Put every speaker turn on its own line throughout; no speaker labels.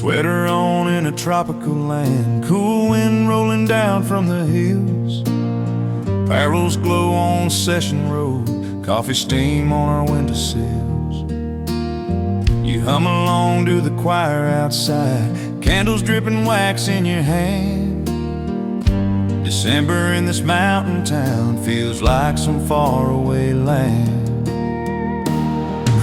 Sweater on in a tropical land, cool wind rolling down from the hills. Barrels glow on Session Road, coffee steam on our windowsills. You hum along to the choir outside, candles dripping wax in your hand. December in this mountain town feels like some faraway land.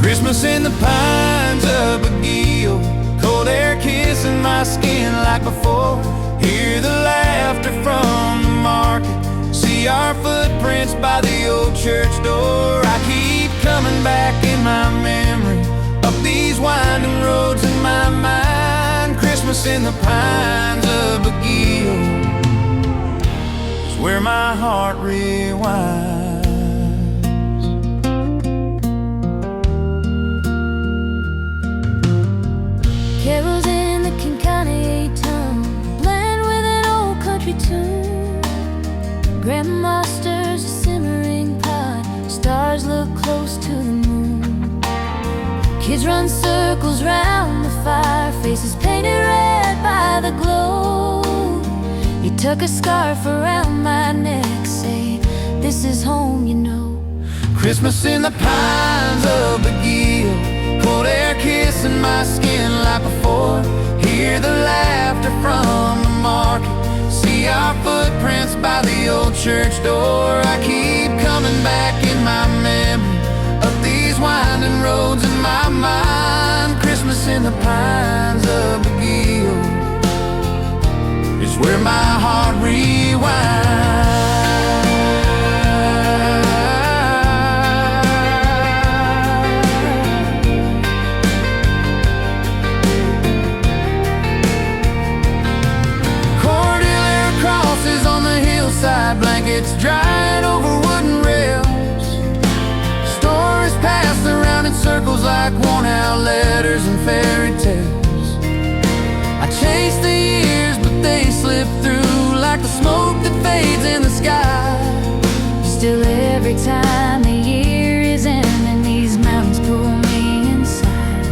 Christmas in the pines of Baguio, cold air kissing my skin like before. Hear the laughter from the market, see our footprints by the old church door. I keep coming back in my memory, up these winding roads in my mind. Christmas in the pines of Baguio is where my heart rewinds.
Carols in the Kinkani town blend with an old country tune. Grandma stirs a simmering pot, stars look close to the moon. Kids run circles round the fire, faces painted red by the glow. You tuck a scarf around my neck, say, this is home, you know.
Christmas in the pines of Baguio, cold air kissing my skin like before. Hear the laughter from the market, see our footprints by the old church door. I keep coming back in my memory, up these winding roads in my mind. Christmas in the pines of Baguio is where my heart rewinds. Blankets drying over wooden rails, stories passed around in circles like worn-out letters and fairy tales. I chase the years, but they slip through like the smoke that fades in the sky. Still, every time the year is ending, these mountains pull me inside.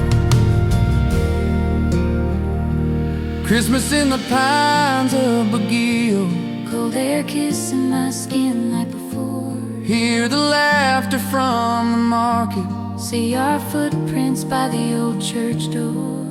Christmas in the pines of Baguio,
Cold air kissing my skin like before.
hear the laughter from the market,
See our footprints by the old church door.